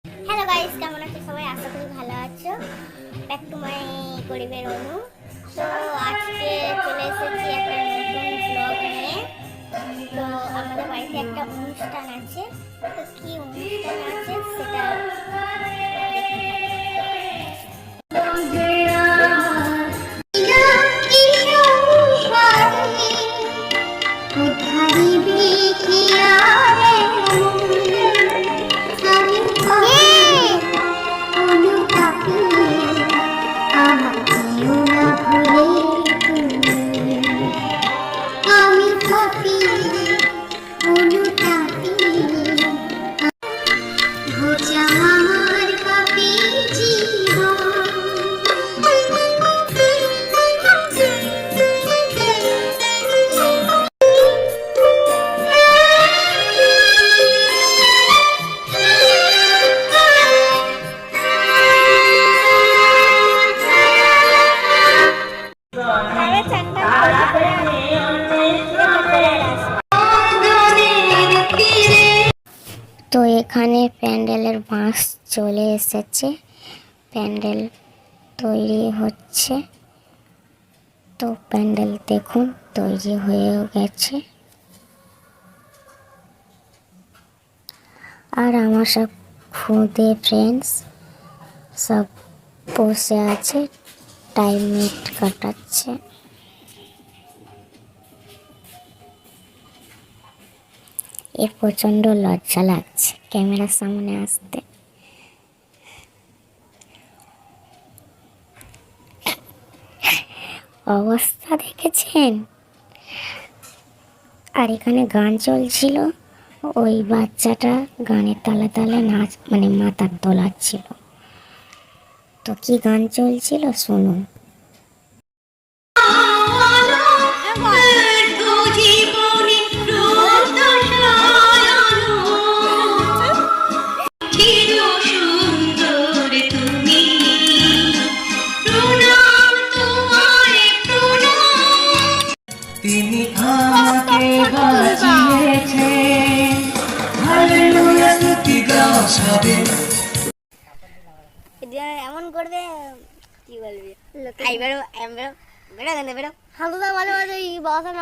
Hello guys, কেমন আছো সবাই? আশা করি ভালো আছো। ব্যাক টু মাই গরিবের অনু। তো আজকে চলে এসেছি একটা নতুন ব্লগ নিয়ে। তো আমাদের বাড়িতে একটা অনুষ্ঠান আছে। তো কি অনুষ্ঠান আছে সেটা দেখতে তো এখানে প্যান্ডেলের বাঁশ চলে এসেছে, প্যান্ডেল তৈরি হচ্ছে। তো প্যান্ডেল দেখুন তৈরি হয়েও গেছে। আর আমার সব খুদে ফ্রেন্ডস সব বসে আছে, টাইম মিট কাটাচ্ছে। এর প্রচণ্ড লজ্জা লাগছে ক্যামেরার সামনে আসতে। অবস্থা দেখেছেন? আর এখানে গান চলছিল, ওই বাচ্চাটা গানের তালে তালে নাচ মানে মাথার দোলাচ্ছিল। তো কি গান চলছিল শুনুন। তিনি আমাকে বাঁচিয়েছেন, হালেলুয়া স্তুতি গাও সবে। এমন করবে কি বলবি, আই বেরো বেরো বেরো গানে বেরো হালুদা মাঝে মাঝে এই বাসা না।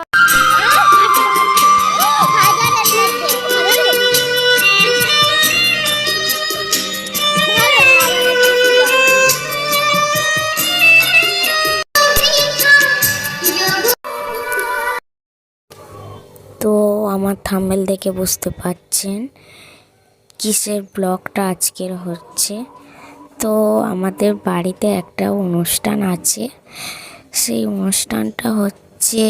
তো আমার থাম্বনেল দেখে বুঝতে পারছেন কিসের ব্লগটা আজকের হচ্ছে। তো আমাদের বাড়িতে একটা অনুষ্ঠান আছে। সেই অনুষ্ঠানটা হচ্ছে,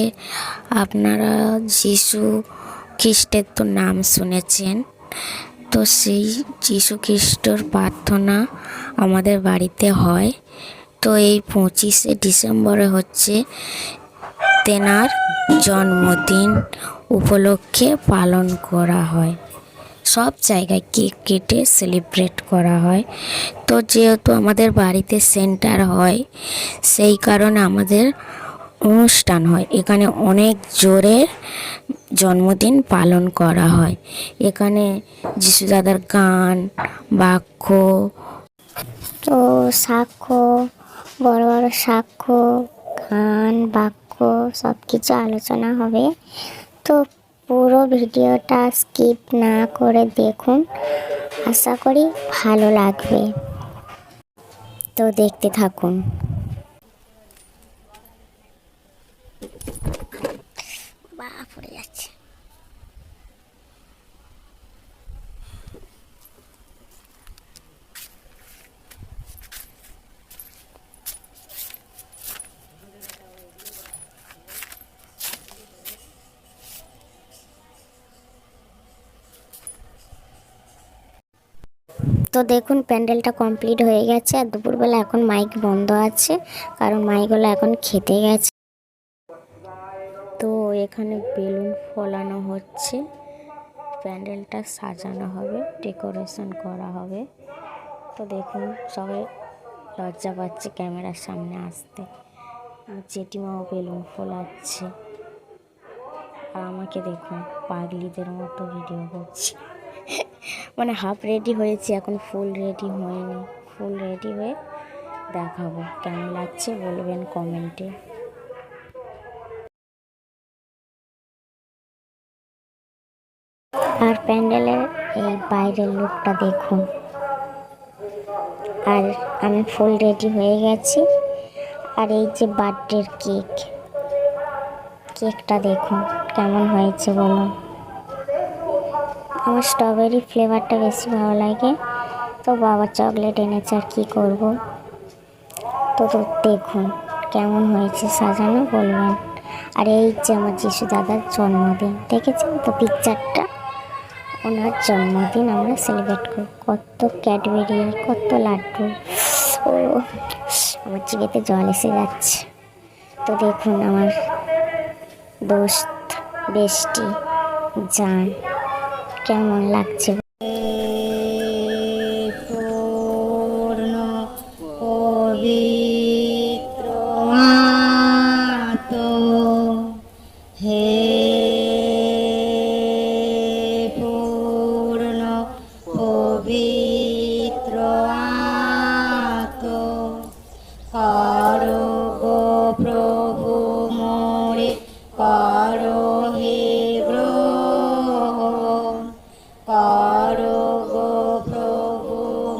আপনারা যিশু খ্রিস্টের তো নাম শুনেছেন। তো সেই যিশু খ্রিস্টর প্রার্থনা আমাদের বাড়িতে হয়। তো এই 25শে ডিসেম্বরে হচ্ছে তেনার জন্মদিন উপলক্ষে পালন করা হয়। সব জায়গায় কেক কেটে সেলিব্রেট করা হয়। তো যেহেতু আমাদের বাড়িতে সেন্টার হয়, সেই কারণে আমাদের অনুষ্ঠান হয়। এখানে অনেক জোরে জন্মদিন পালন করা হয়। এখানে যিশু দাদার গান, বাক্য, তো সাক্ষ্য, বড় বড় সাক্ষ্য, গান, বাক্য সব কিছু আলোচনা হবে। তো পুরো ভিডিওটা স্কিপ না করে দেখুন, আশা করি ভালো লাগবে। তো দেখতে থাকুন। বাহ, পড়ে যাচ্ছে। তো দেখুন প্যান্ডেলটা কমপ্লিট হয়ে গেছে। আর দুপুরবেলা এখন মাইক বন্ধ আছে, কারণ মাইকগুলো এখন খেতে গেছে। তো এখানে বেলুন ফোলানো হচ্ছে, প্যান্ডেলটা সাজানো হবে, ডেকোরেশন করা হবে। তো দেখুন সবাই লজ্জা পাচ্ছে ক্যামেরার সামনে আসতে। জেঠিমাও বেলুন ফোলাচ্ছে, আর আমাকে দেখুন পাগলিদের মতো ভিডিও করছি। মানে হাফ রেডি হয়েছি, এখন ফুল রেডি হয়নি। ফুল রেডি হয়ে দেখাবো কেমন লাগছে, বলবেন কমেন্টে। আর প্যান্ডেলের এই বাইরের লুকটা দেখুন। আর আমি ফুল রেডি হয়ে গেছি। আর এই যে বার্থডের কেকটা দেখুন কেমন হয়েছে বলুন। আমার স্ট্রবেরি ফ্লেভারটা বেশি ভালো লাগে, তো বাবা চকলেট এনেছে, আর কী করবো। তো দেখুন কেমন হয়েছে সাজানো, বলবেন। আর এই যে আমার যিশু দাদার জন্মদিন, দেখেছেন তো পিকচারটা, ওনার জন্মদিন আমরা সেলিব্রেট করি। কত ক্যাডবেরি আর কত লাড্ডু, ও আমার জিভেতে জল এসে যাচ্ছে। তো দেখুন আমার দোস্ত বেস্টি জান কেমন লাগছে। পূর্ণ পবিত্র আত্ম হে পূর্ণ পবিত্র আত্ম করো গো প্রভু মোরে করো হে গ্রহণ করো গো প্রভু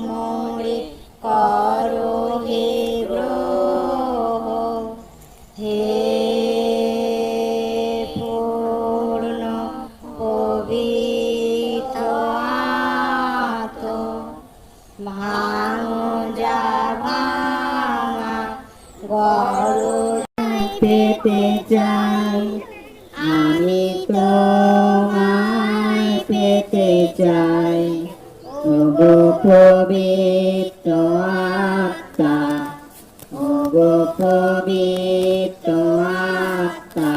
মোরে করো হে গ্রহণ হে পূর্ণ পবিত্র আত্ম ভাঙো যা ভাঙা গরজ পেতে চাই আমি তোমায় পেতে চাই ওগো পবিত্র আত্মা ওগো পবিত্র আত্মা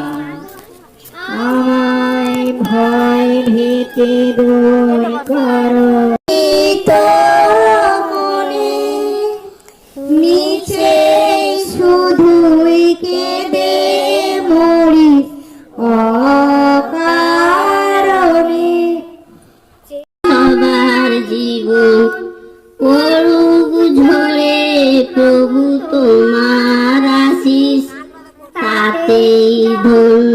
আমায় ভয় ভীতি দূর করো মনে নিচে শুধুই কেঁদে মরি অকারণে আমার জীবন করুক ঝরে প্রভু তোমার আশিস তাতেই ধন্য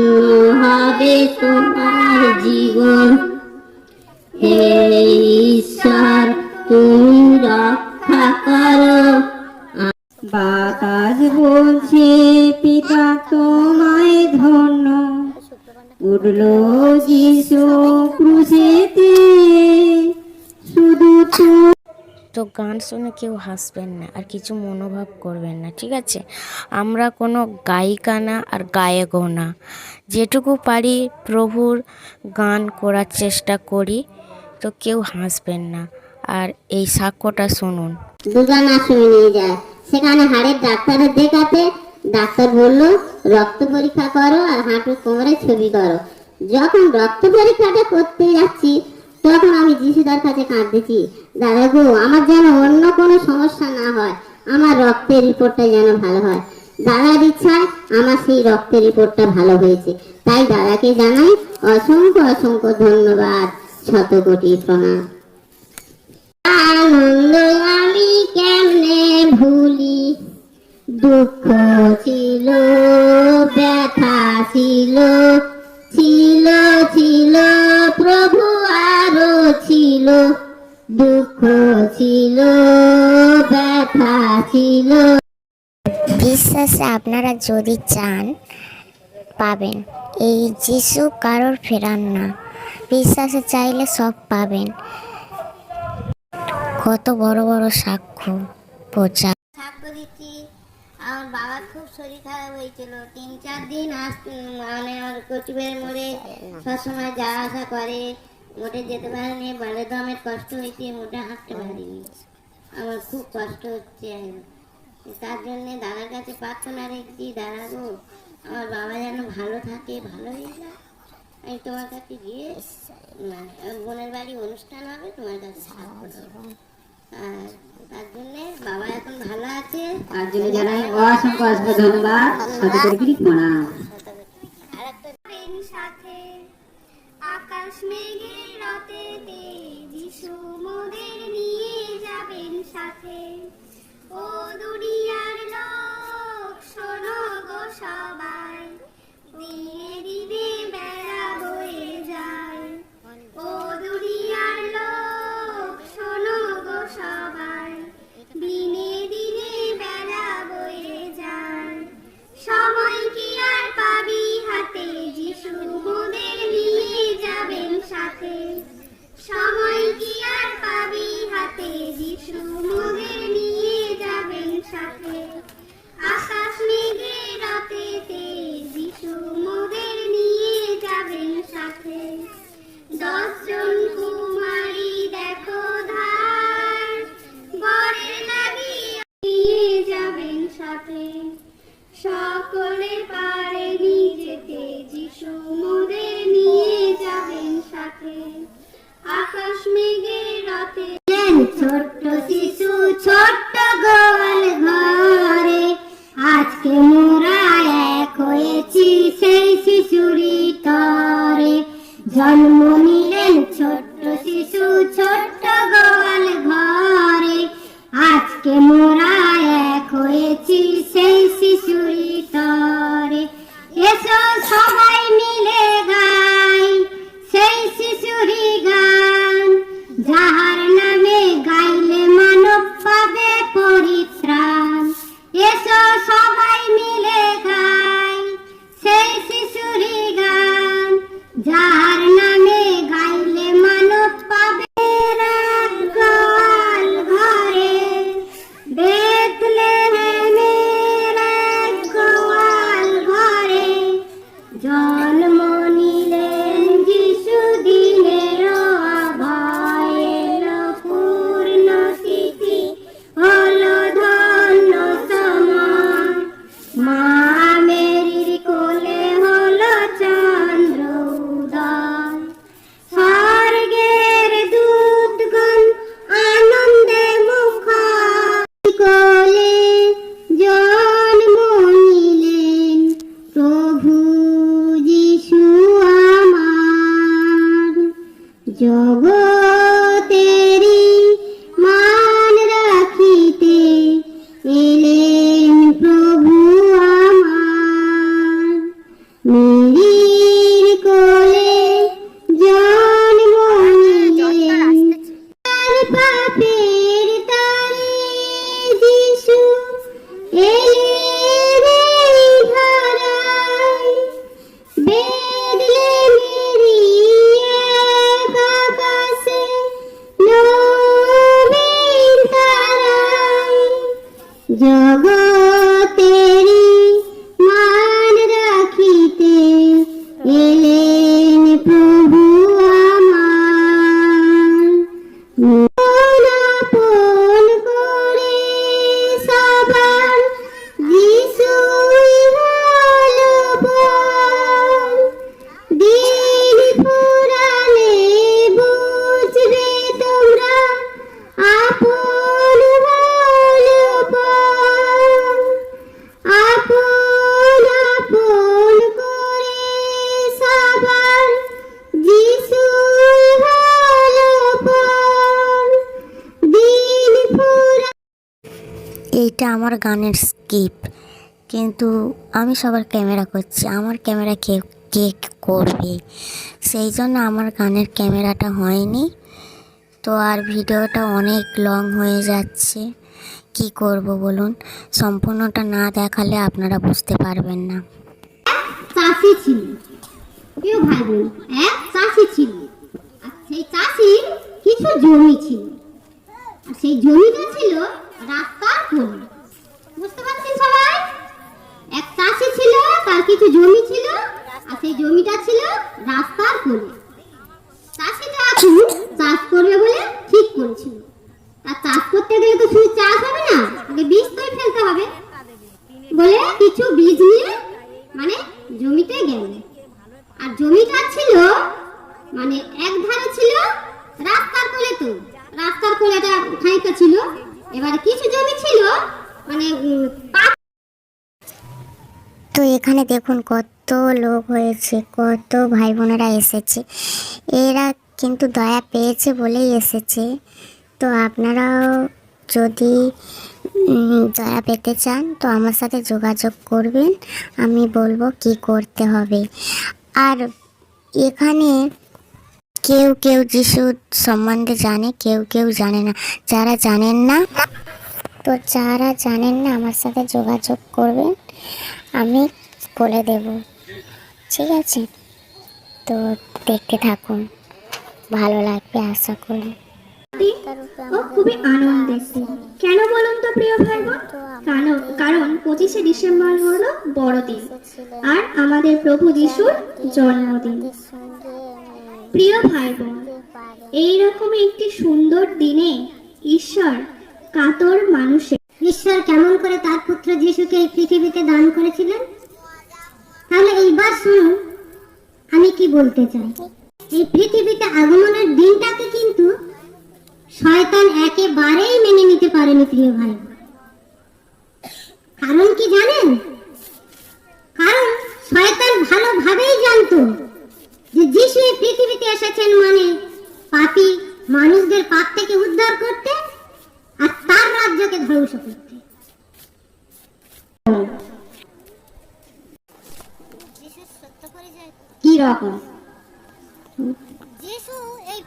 হবে তোমার জীবন হে ঈশ্বর তুমি রক্ষা করো বাতাস বলছে পিতা তোমায় ধন্য উঠলো যিশু ক্রুশেতে শুধু তো গান শুনে কেউ হাসবেন না আর কিছু মনোভাব করবেন না, ঠিক আছে? আমরা কোনো গায়িকা না আর গায়কও না, যেটুকু পারি প্রভুর গান করার চেষ্টা করি। তো কেউ হাসবেন না। আর এই সাক্ষ্যটা শুনুন। দুর্গা আশ্রমে নিয়ে যায়, সেখানে হাড়ের ডাক্তারের দেখাতে ডাক্তার বলল রক্ত পরীক্ষা করো আর হাঁটু কোমরে ছবি করো। যখন রক্ত পরীক্ষাটা করতে যাচ্ছি তখন আমি যিশুদার কাছে কাঁদতেছি, দাদা গো আমার যেন অন্য কোনো সমস্যা না হয়, আমার রক্তের রিপোর্টটা যেন ভালো হয়। দাদার ইচ্ছায় আমার সেই রক্তের রিপোর্টটা ভালো হয়েছে, তাই দাদাকে জানাই অসংখ্য অসংখ্য ধন্যবাদ, শত কোটি প্রণাম। আনন্দ আমি কেমনে ভুলি, দুঃখ ছিল ব্যথা ছিল ছিল ছিল প্রভু আরো ছিল, দুঃখ ছিল ব্যথা ছিল। বিশ্বাসে আপনারা যদি চান পাবেন। এই যিশু কারোর ফেরান না, বিশ্বাসে চাইলে সব পাবেন। কত বড় বড় সাক্ষ্য প্রচার। সাক্ষ্য দিচ্ছি, আমার বাবার খুব শরীর খারাপ হয়েছিল, 3-4 দিন মানে ওর কচুবের মোড়ে সবসময় যাওয়া আসা করে, মোটে যেতে পারেনি, বালে দমের কষ্ট হয়েছে, মোটে হাঁটতে পারিনি, আমার খুব কষ্ট হচ্ছে। তার জন্যে দাদার কাছে প্রার্থনা রেখেছি, দাদা গো আমার বাবা যেন ভালো থাকে, ভালো হয়ে যায়। আমি তোমার কাছে গিয়ে বোনের বাড়ি অনুষ্ঠান হবে, তোমার কাছে সাক্ষ্য দেবো। আর তার জন্যে বাবা এখন ভালো আছে, তার জন্য জানাই অসংখ্য অসংখ্য ধন্যবাদ, প্রণাম। আর একটা সাথে আকাশ মেঘে রাতে সাথে। ও দুনিয়ার লোক শোনো গো সবাই, দিনে দিনে বেড়া বয়ে যায়। ও দুনিয়ার লোক শোনো গো সবাই, দিনে দিনে বেড়া বয়ে যায়। সময় কি আর পাবি হাতে, যিশু মোদের নিয়ে যাবেন সাথে। সময় কি আর পাবি হাতে, যিশু মোদের নিয়ে যাবেন সাথে। আকাশ মেঘে রাতেতে যিশু মোদের নিয়ে যাবেন সাথে। 10 জন কুমারী দেখো ধার, বরের লাগি নিয়ে যাবেন সাথে। সকলে পারেনি যেতে, যিশু মোদের নিয়ে যাবেন সাথে। আকাশ মেঘে রাতে ছোট্ট শিশু ছোট্ট গোয়াল ঘরে, আজকে মোরা এক হয়েছি সেই শিশুরি তরে। জন্ম নিলেন ছোট্ট শিশু ছোট্ট গোয়াল ঘরে, আজকে মোরা এক হয়েছি সেই শিশুরি তরে। এসো সবাই মিলে গাই সেই শিশুরি গান, যাহার নামে গাইলে মানব পাবে পরিত্রাণ। এসো সবাই মিলে গাই সেই শিশুরি গান, যাহার নামে গাইলে মানব পাবে। রাত গোয়াল ঘরে বেথলেহেমের এক গোয়াল ঘরে, জন্ম নিলেন যিশু দিনের আভায়। এলো পূর্ণ তিথি হলো ধন্য সময়, মা মেরির কোলে হলো চন্দ্র উদয়। স্বর্গের দূতগণ আনন্দে মুখর, কোলে জন্ম নিলেন প্রভু যিশু আমার। জগতেরি মান রাখিতে এলেন প্রভু আমার। মেরির কোলে জন্ম নিলেন, তার পাপের তারে যিশু এলেন এই ধরায়। বেথলেহেমেরই এক আকাশে নবীন তারায়, জগতেরি মান রাখিতে এলেন প্রভু আমার। মন আপন করে সবার যিশুই হলো বল। দিন ফুরালে বুঝবে তোমরা আপন হলো বল। আপন আপন করে সবার যিশুই হলো বল। দিন ফুরা এইটা আমার গানের স্কিপ, কিন্তু আমি সবার ক্যামেরা করছি, আমার ক্যামেরা কে কে করবে, সেই জন্য আমার গানের ক্যামেরাটা হয়নি। তো আর ভিডিওটা অনেক লং হয়ে যাচ্ছে, কি করব বলুন, সম্পূর্ণটা না দেখালে আপনারা বুঝতে পারবেন না। চাষি ছিল, প্রিয় ভাই বোন, এক চাষি ছিল। আর সেই চাষির কিছু জমি ছিল, আর সেই জমিটা ছিল রাস্তার কোলে। বুঝতে পারছেন সবাই? এক চাষি ছিল, তার কিছু জমি ছিল, আর সেই জমিটা ছিল রাস্তার কোলে। চাষিটা এখন চাষ করবে বলে ঠিক করেছিল। আর চাষ করতে গেলে তো শুধু চাষ হবে না, আগে বীজ তো ফেলতে হবে বলে কিছু বীজ নিয়ে মানে জমিতে গেল। আর জমিটা ছিল মানে এক ধারে ছিল রাস্তার কোলে, তো রাস্তার কোলেটা খানিকটা ছিল। এবারে কিছু জমি ছিল মানে তো এখানে দেখুন কত লোক হয়েছে, কত ভাই বোনেরা এসেছে। এরা কিন্তু দয়া পেয়েছে বলেই এসেছে। তো আপনারাও যদি দয়া পেতে চান তো আমার সাথে যোগাযোগ করবেন, আমি বলবো কি করতে হবে। আর এখানে কেউ কেউ যিশুর সম্বন্ধে জানে, কেউ কেউ জানে না। যারা জানেন না আমার সাথে যোগাযোগ করবেন, আমি বলে দেব, ঠিক আছে? তো দেখতে থাকুন, ভালো লাগবে আশা করি। ও খুবই আনন্দের দিন। কেন বলুন তো প্রিয় ভাই বোন? কারণ 25শে ডিসেম্বর হলো বড়দিন আর আমাদের প্রভু যিশুর জন্মদিন। প্রিয় ভাই বোন, এইরকম একটি সুন্দর দিনে ঈশ্বর কাতর মানুষের ঈশ্বর কেমন করে তার পুত্র যিশুকে এই পৃথিবীতে দান করেছিলেন? তাহলে এইবার শুনুন আমি কি বলতে চাই। এই পৃথিবীতে আগমনের দিনটাকে কিন্তু শয়তান একেবারেই মেনে নিতে পারেনি প্রিয় ভাই। কারণ কি জানেন? কারণ শয়তান ভালোভাবেই জানতো যে যিশু এই পৃথিবীতে এসেছেন মানে পাপী মানুষদের পাপ থেকে উদ্ধার করতে আর তার রাজ্যকে ধ্বংস করতে। কি রকম? যিশু এই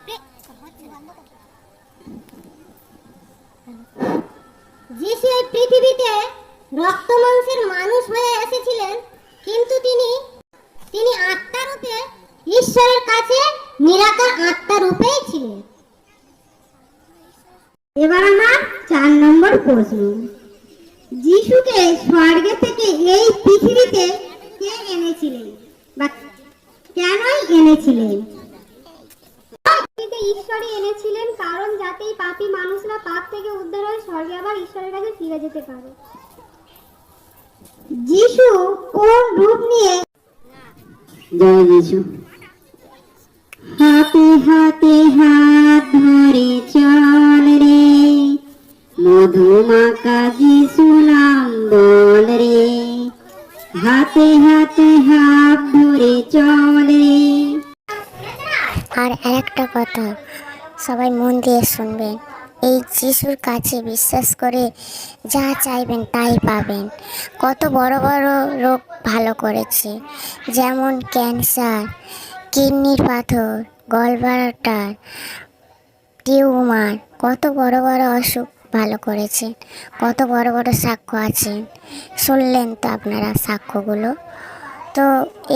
পৃথিবীতে রক্ত মাংসের মানুষ হয়ে এসেছিলেন, কিন্তু তিনি আত্মা রূপে ঈশ্বরের কাছে নিরাকার আত্মা রূপেই ছিলেন। এবার আমার 4 নম্বর প্রশ্ন। যিশুকে স্বর্গে থেকে এই পৃথিবীতে কে এনেছিলেন বা কেনই এনেছিলেন? ঈশ্বরই এনেছিলেন, কারণ যাতে এই পাপী মানুষরা পাপ থেকে উদ্ধার হয়ে স্বর্গে আবার ঈশ্বরের কাছে ফিরে যেতে পারে। যিশু কোন রূপ নিয়ে? জয় যিশু। হাতে হাতে হাত ধরে চল রে, মধুমাকা যিশু নাম বল রে, হাতে হাতে হাত ধরে চল রে। আর আরেকটা কথা, সবাই মন দিয়ে শুনবেন। এই যিশুর কাছে বিশ্বাস করে যা চাইবেন তাই পাবেন। কত বড় বড় রোগ ভালো করেছে, যেমন ক্যান্সার, কিডনির পাথর, গলব্লাডার, টিউমার, কত বড় বড় অসুখ ভালো করেছে। কত বড় বড় সাক্ষ্য আছে, শুনলেন তো আপনারা সাক্ষ্যগুলো। তো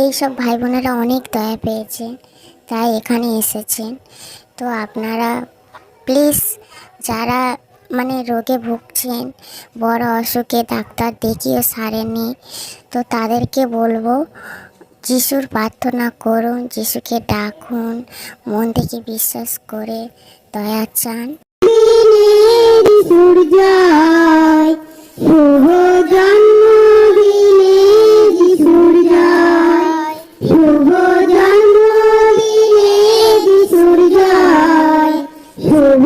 এই সব ভাই বোনেরা অনেক দয়া পেয়েছে, তাই এখানে এসেছেন। তো আপনারা প্লিজ, যারা রোগে ভুগছেন, বড় অসুখে ডাক্তার দেখিয়ে সারেনি, তো তাদেরকে বলবো যিশুর প্রার্থনা করুন, যিশুকে ডাকুন, মন থেকে বিশ্বাস করে দয়া চান। যিশুর জয়, শুভ জন্মদিনে যিশুর জয়, শুভ জন্মদিনে যিশুর জয়, শুভ।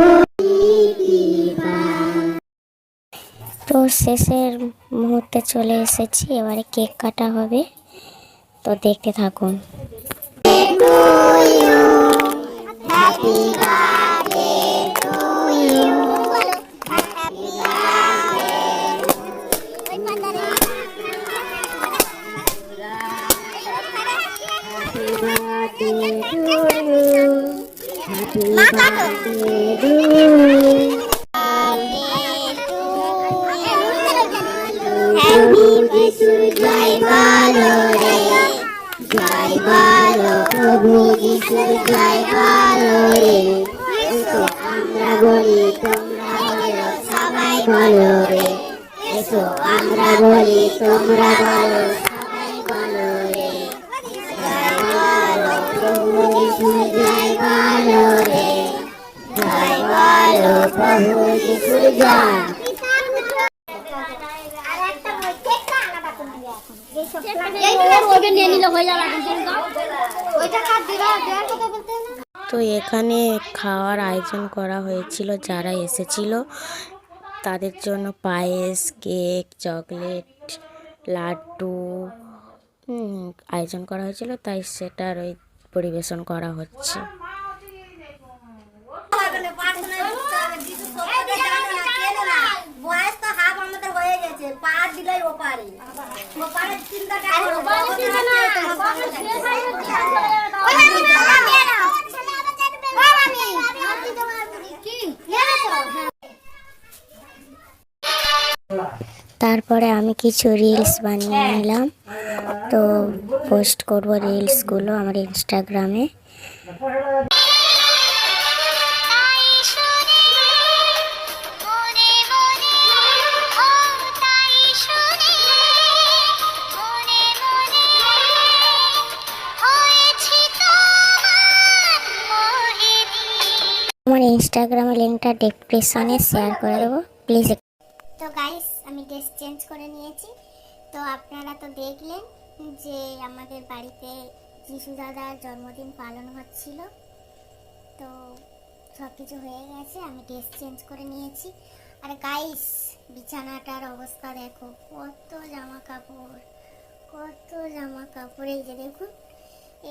তো শেষের মুহূর্তে চলে এসেছি, এবারে কেক কাটা হবে, তো দেখতে থাকুন। জয় বলো রে, জয় বলো প্রভু যিশুর জয় বলো রে। এসো আমরা বলি তোমরা বলো, সবাই বলো রে। এসো আমরা বলি তোমরা বলো, সবাই বলো রে। জয় বলো প্রভু যিশুর জয় বলো রে, জয় বলো প্রভু যিশুর জয়। তো এখানে খাওয়ার আয়োজন করা হয়েছিল, যারা এসেছিল তাদের জন্য পায়েস, কেক, চকলেট, লাড্ডু আয়োজন করা হয়েছিল, তাই সেটার পরিবেশন করা হচ্ছে। না পা দিলেই ওপারে ওপারের চিন্তাটা করো ওপারের চিন্তা না তারপরে আমি কিছু রিলস বানিয়ে নিলাম, তো পোস্ট করব রিলসগুলো আমার ইনস্টাগ্রামে। আমার ইনস্টাগ্রামের লিঙ্কটা ডেসক্রিপশনে শেয়ার করে দেবো, প্লিজ। তো গাইস আমি ড্রেস চেঞ্জ করে নিয়েছি। তো আপনারা তো দেখলেন যে আমাদের বাড়িতে যিশু দাদার জন্মদিন পালন হচ্ছিল। তো সব কিছু হয়ে গেছে, আমি ড্রেস চেঞ্জ করে নিয়েছি। আর গাইস বিছানাটার অবস্থা দেখো, কত জামা কাপড়, কত জামা কাপড়। এই যে দেখুন,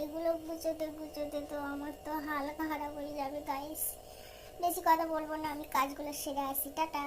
এগুলো গুছোতে গুছোতে তো আমার তো হালকা খারাপ হয়ে যাবে গাইস। বেশি কথা বলবো না, আমি কাজগুলো সেরে আসি। টাটা।